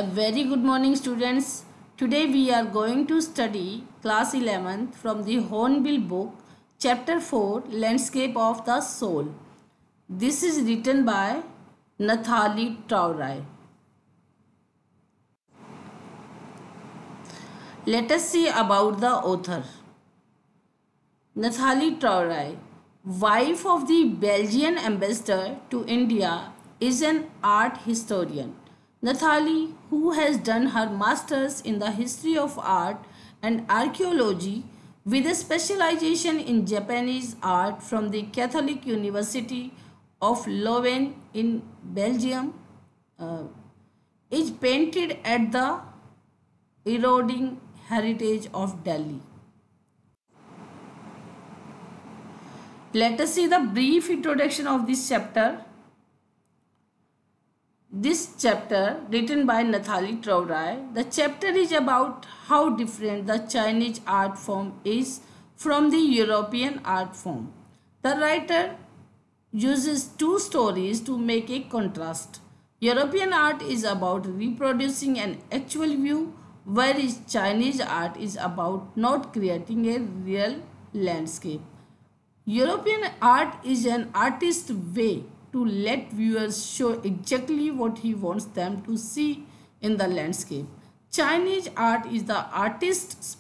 A very good morning, students. Today we are going to study class 11th from the Hornbill book, chapter 4, Landscape of the Soul. This is written by Nathalie Trauray. Let us see about the author. Nathalie Trauray, wife of the Belgian ambassador to India, is an art historian. Nathalie, who has done her masters in the history of art and archaeology with a specialization in Japanese art from the Catholic University of Leuven in Belgium, is painted at the eroding heritage of Delhi. Let us see the brief introduction of this chapter. This chapter, written by Nathalie Trauray, the chapter is about how different the Chinese art form is from the European art form. The writer uses two stories to make a contrast. European art is about reproducing an actual view, whereas Chinese art is about not creating a real landscape. European art is an artist's way to let viewers show exactly what he wants them to see in the landscape. Chinese art is the artist's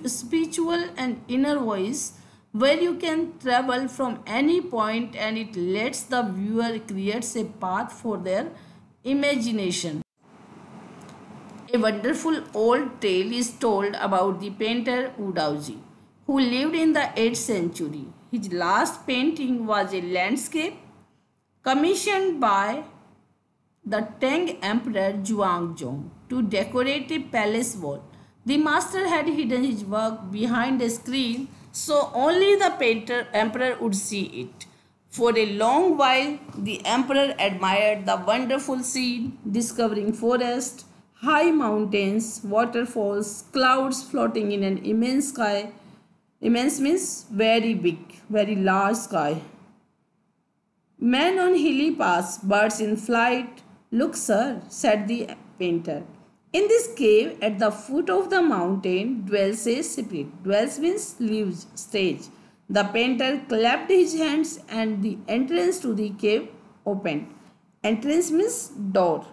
spiritual and inner voice where you can travel from any point and it lets the viewer creates a path for their imagination. A wonderful old tale is told about the painter Wu Daoji, who lived in the 8th century. His last painting was a landscape commissioned by the Tang Emperor Zhuangzong to decorate a palace wall. The master had hidden his work behind a screen so only the emperor would see it. For a long while, the emperor admired the wonderful scene, discovering forest, high mountains, waterfalls, clouds floating in an immense sky. Immense means very big, very large sky. Men on hilly paths, birds in flight. Look, sir, said the painter. In this cave at the foot of the mountain dwells a spirit. Dwells means lives, stays. The painter clapped his hands and the entrance to the cave opened. Entrance means door.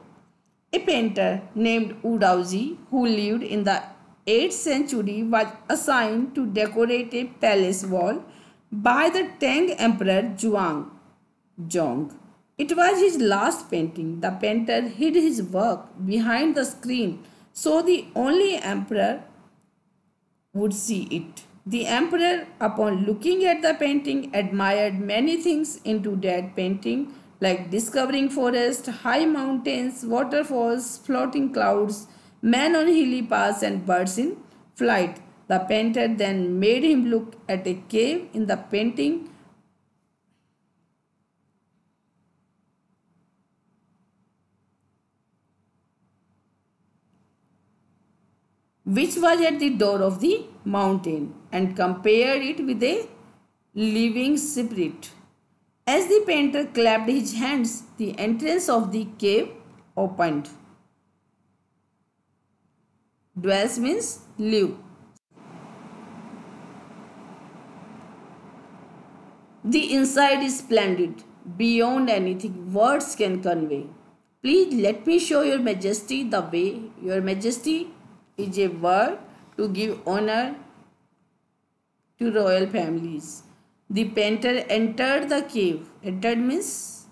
A painter named Wu Daoji, who lived in the 8th century, was assigned to decorate a palace wall by the Tang Emperor Zhuangzong. It was his last painting. The painter hid his work behind the screen so the only emperor would see it. The emperor, upon looking at the painting, admired many things into that painting, like discovering forest, high mountains, waterfalls, floating clouds, men on hilly paths and birds in flight. The painter then made him look at a cave in the painting. Which was at the door of the mountain, and compared it with a living spirit. As the painter clapped his hands, the entrance of the cave opened. Dwells means live. The inside is splendid, beyond anything words can convey. Please let me show your majesty the way. Your majesty is a word to give honor to royal families. The painter entered the cave. Entered means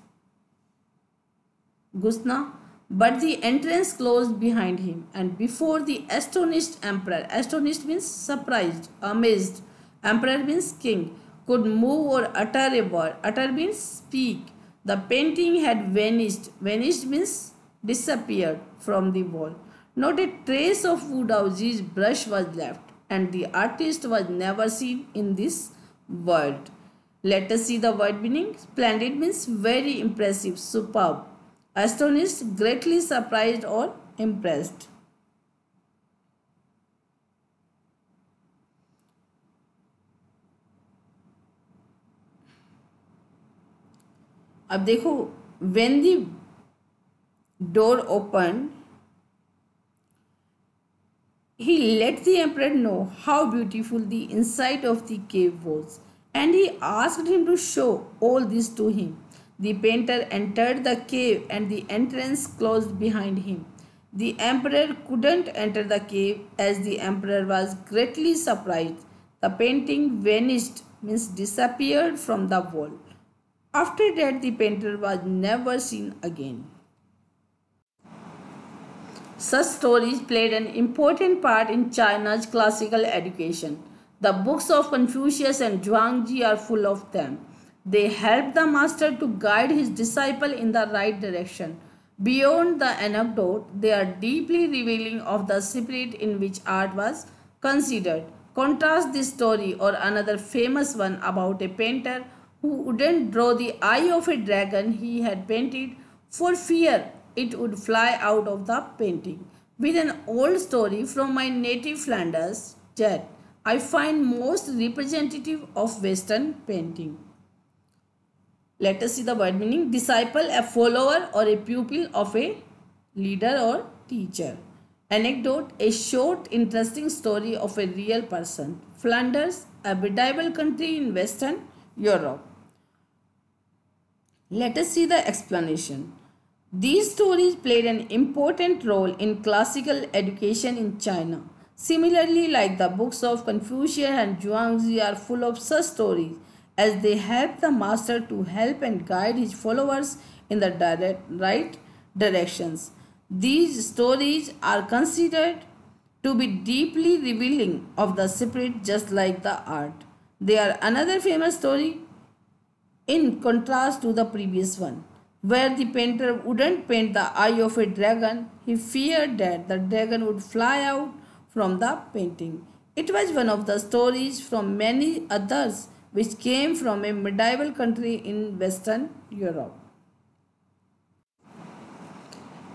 Gusna. But the entrance closed behind him, and before the astonished emperor, astonished means surprised, amazed, emperor means king, could move or utter a word. Utter means speak. The painting had vanished. Vanished means disappeared from the wall. Not a trace of Wu Daoji's brush was left, and the artist was never seen in this world. Let us see the word meaning. Splendid means very impressive, superb. Astonished, greatly surprised or impressed. अब देखो, when the door opened, He let the emperor know how beautiful the inside of the cave was, and he asked him to show all this to him. The painter entered the cave and the entrance closed behind him. The emperor couldn't enter the cave as the emperor was greatly surprised. The painting vanished, means disappeared from the wall. After that, the painter was never seen again. Such stories played an important part in China's classical education. The books of Confucius and Zhuangzi are full of them. They helped the master to guide his disciple in the right direction. Beyond the anecdote, they are deeply revealing of the spirit in which art was considered. Contrast this story or another famous one about a painter who wouldn't draw the eye of a dragon he had painted for fear it would fly out of the painting. With an old story from my native Flanders that I find most representative of Western painting. Let us see the word meaning. Disciple, a follower or a pupil of a leader or teacher. Anecdote, a short interesting story of a real person. Flanders, a medieval country in Western Europe. Let us see the explanation. These stories played an important role in classical education in China. Similarly, like the books of Confucius and Zhuangzi are full of such stories, as they help the master to help and guide his followers in the right directions. These stories are considered to be deeply revealing of the spirit, just like the art. They are another famous story in contrast to the previous one, where the painter wouldn't paint the eye of a dragon. He feared that the dragon would fly out from the painting. It was one of the stories from many others which came from a medieval country in Western Europe.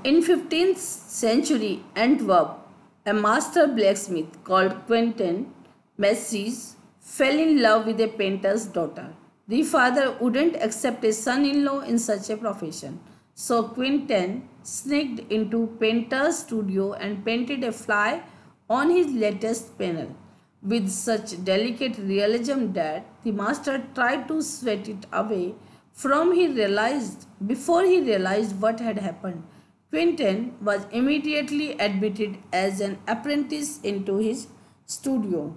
In 15th century Antwerp, a master blacksmith called Quentin Messis fell in love with a painter's daughter. The father wouldn't accept a son-in-law in such a profession. So Quentin sneaked into painter's studio and painted a fly on his latest panel with such delicate realism that the master tried to sweat it away before he realized what had happened. Quentin was immediately admitted as an apprentice into his studio.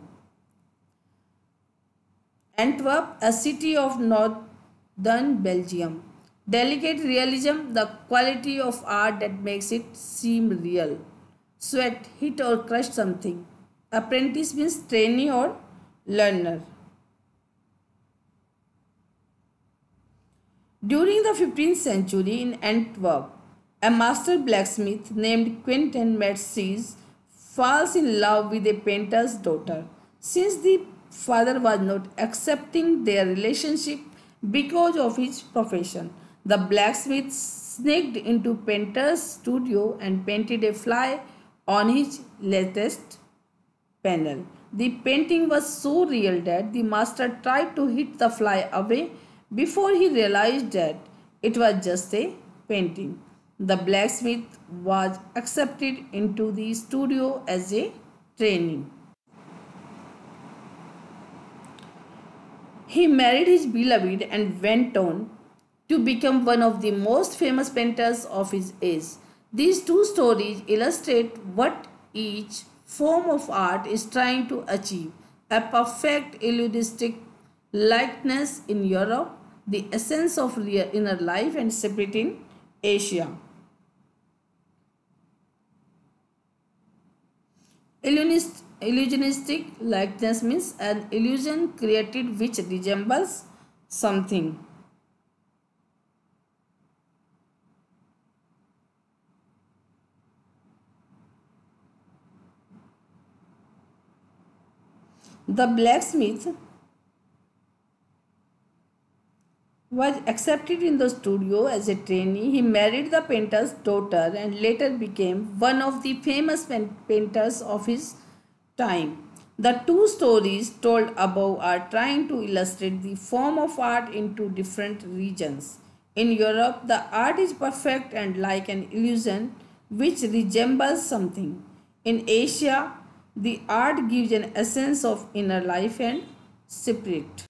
Antwerp, a city of northern Belgium. Delicate realism, the quality of art that makes it seem real. Sweat, hit or crush something. Apprentice means trainee or learner. During the 15th century in Antwerp, a master blacksmith named Quentin Messis falls in love with a painter's daughter. Since the father was not accepting their relationship because of his profession, the blacksmith sneaked into painter's studio and painted a fly on his latest panel. The painting was so real that the master tried to hit the fly away before he realized that it was just a painting. The blacksmith was accepted into the studio as a trainee. He married his beloved and went on to become one of the most famous painters of his age. These two stories illustrate what each form of art is trying to achieve: a perfect illusionistic likeness in Europe, the essence of real inner life and spirit in Asia. Illusionistic likeness means an illusion created which resembles something. The blacksmith was accepted in the studio as a trainee. He married the painter's daughter and later became one of the famous painters of his time. The two stories told above are trying to illustrate the form of art in two different regions. In Europe, the art is perfect and like an illusion which resembles something. In Asia, The art gives an essence of inner life and spirit.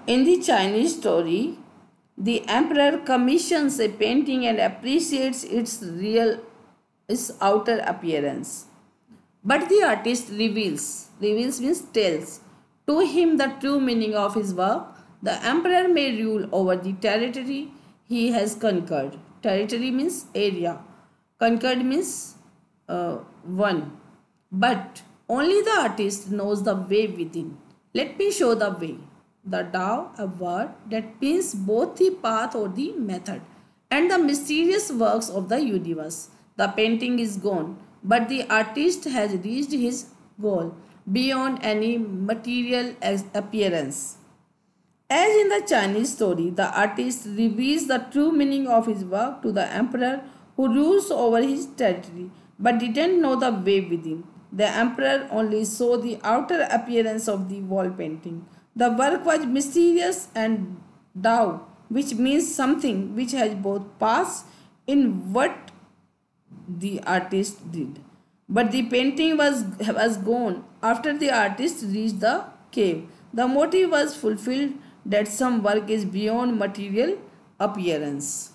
In the Chinese story, the emperor commissions a painting and appreciates its outer appearance. But the artist reveals means tells to him the true meaning of his work. The emperor may rule over the territory he has conquered. Territory means area. Conquered means one. But only the artist knows the way within. Let me show the way. The Tao, a word that means both the path or the method and the mysterious works of the universe. The painting is gone, but the artist has reached his goal beyond any material appearance. As in the Chinese story, the artist reveals the true meaning of his work to the emperor who rules over his territory but didn't know the way within. The emperor only saw the outer appearance of the wall painting. The work was mysterious and Tao, which means something which has both past in what the artist did. But the painting was gone after the artist reached the cave. The motive was fulfilled that some work is beyond material appearance.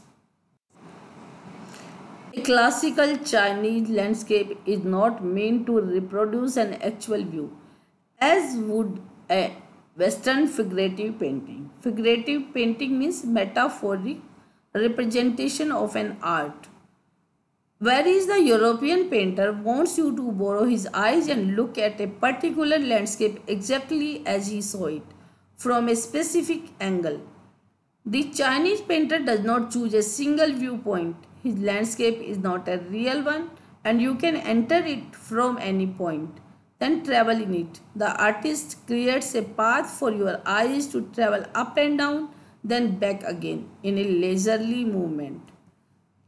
A classical Chinese landscape is not meant to reproduce an actual view, as would a Western figurative painting. Figurative painting means metaphoric representation of an art. Whereas the European painter wants you to borrow his eyes and look at a particular landscape exactly as he saw it, from a specific angle. The Chinese painter does not choose a single viewpoint. His landscape is not a real one and you can enter it from any point, then travel in it. The artist creates a path for your eyes to travel up and down, then back again in a leisurely movement.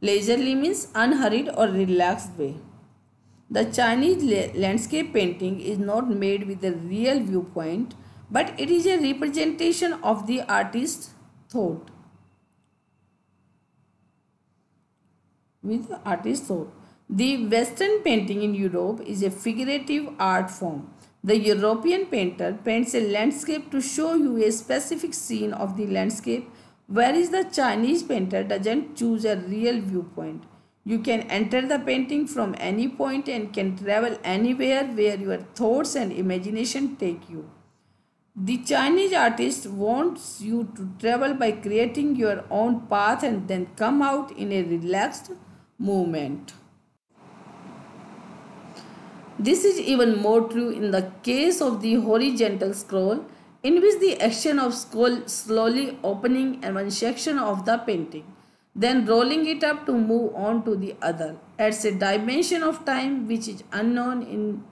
Leisurely means unhurried or relaxed way. The Chinese landscape painting is not made with a real viewpoint, but it is a representation of the artist's thought. With the artist's thought. The Western painting in Europe is a figurative art form. The European painter paints a landscape to show you a specific scene of the landscape, whereas the Chinese painter doesn't choose a real viewpoint. You can enter the painting from any point and can travel anywhere where your thoughts and imagination take you. The Chinese artist wants you to travel by creating your own path and then come out in a relaxed movement. This is even more true in the case of the horizontal scroll, in which the action of scroll slowly opening one section of the painting, then rolling it up to move on to the other, adds a dimension of time which is unknown in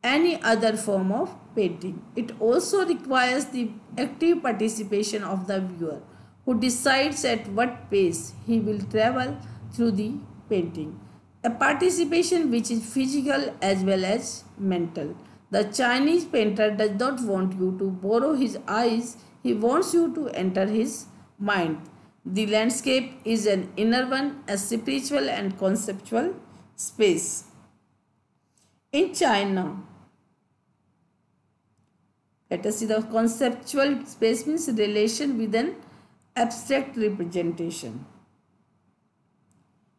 any other form of painting. It also requires the active participation of the viewer, who decides at what pace he will travel through the painting. A participation which is physical as well as mental. The Chinese painter does not want you to borrow his eyes, he wants you to enter his mind. The landscape is an inner one, a spiritual and conceptual space. In China, let us see the conceptual space means relation with an abstract representation.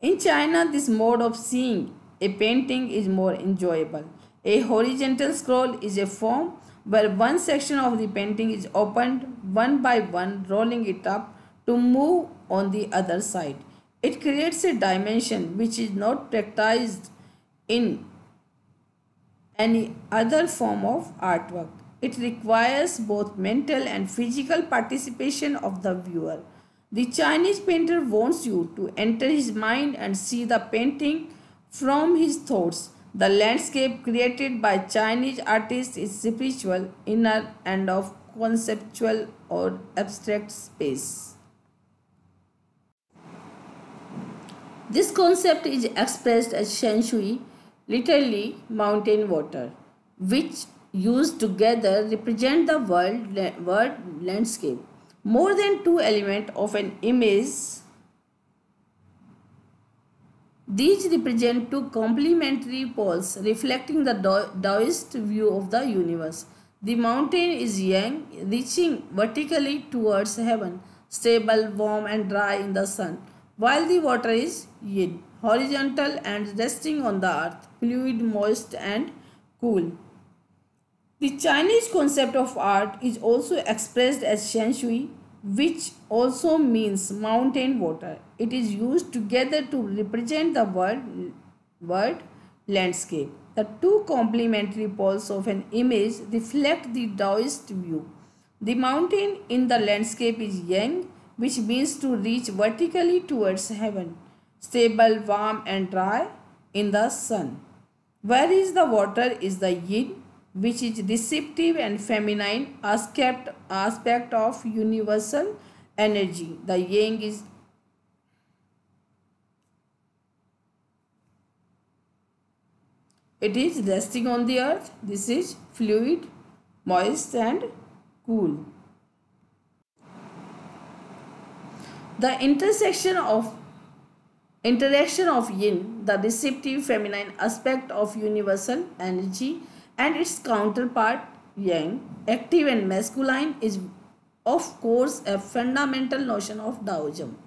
In China, this mode of seeing a painting is more enjoyable. A horizontal scroll is a form where one section of the painting is opened one by one, rolling it up to move on the other side. It creates a dimension which is not practiced in any other form of artwork. It requires both mental and physical participation of the viewer. The Chinese painter wants you to enter his mind and see the painting from his thoughts. The landscape created by Chinese artists is spiritual, inner, and of conceptual or abstract space. This concept is expressed as Shen Shui, literally mountain water, which used together represent the word landscape. More than two elements of an image These represent two complementary poles reflecting the Taoist view of the universe. The mountain is yang, reaching vertically towards heaven, stable, warm, and dry in the sun, while the water is yin, horizontal and resting on the earth, fluid, moist, and cool. The Chinese concept of art is also expressed as shen shui, which also means mountain water. It is used together to represent the word landscape. The two complementary poles of an image reflect the Taoist view. The mountain in the landscape is yang, which means to reach vertically towards heaven, stable, warm, and dry in the sun. Whereas the water is the yin, which is receptive and feminine aspect of universal energy. The yang is resting on the earth. This is fluid, moist, and cool. The interaction of yin, the receptive feminine aspect of universal energy, and its counterpart yang, active and masculine, is of course a fundamental notion of Taoism.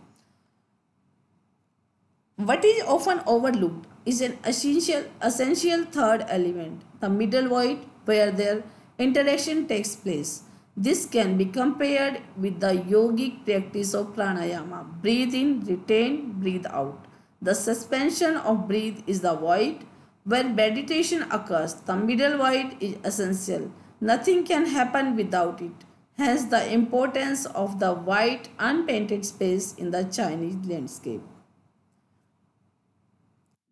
What is often overlooked is an essential third element, the middle void, where their interaction takes place. This can be compared with the yogic practice of pranayama. Breathe in, retain, breathe out. The suspension of breath is the void. Where meditation occurs, the middle void is essential. Nothing can happen without it. Hence the importance of the white unpainted space in the Chinese landscape.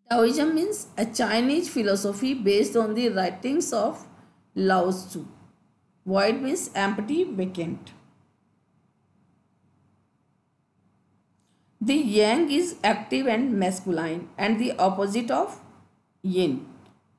Taoism means a Chinese philosophy based on the writings of Lao Tzu. Void means empty, vacant. The yang is active and masculine and the opposite of yin.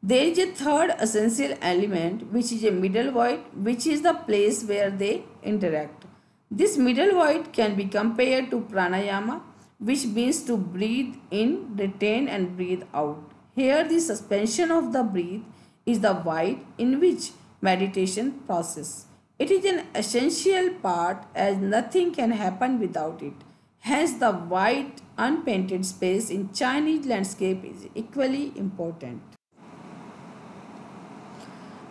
There is a third essential element, which is a middle void, which is the place where they interact. This middle void can be compared to pranayama, which means to breathe in, retain, and breathe out. Here the suspension of the breath is the void in which meditation process. It is an essential part as nothing can happen without it. Hence the white unpainted space in Chinese landscape is equally important.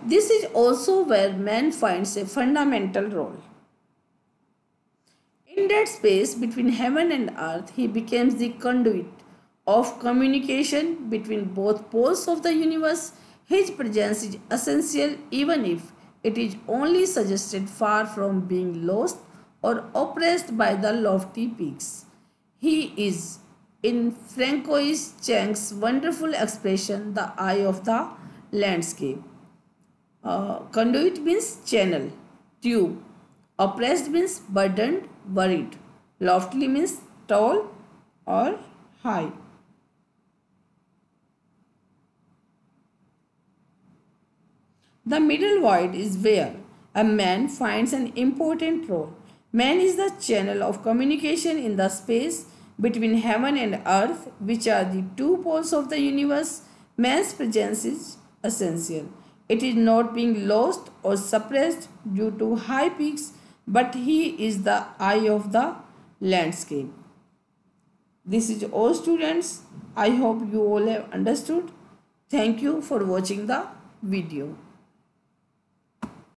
This is also where man finds a fundamental role. In that space between heaven and earth, he becomes the conduit of communication between both poles of the universe. His presence is essential even if it is only suggested far from being lost or oppressed by the lofty peaks. He is, in Francois Chang's wonderful expression, the eye of the landscape. Conduit means channel, tube. Oppressed means burdened, worried. Loftily means tall or high. The middle void is where a man finds an important role. Man is the channel of communication in the space between heaven and earth, which are the two poles of the universe. Man's presence is essential. It is not being lost or suppressed due to high peaks, but he is the eye of the landscape. This is all, students. I hope you all have understood. Thank you for watching the video.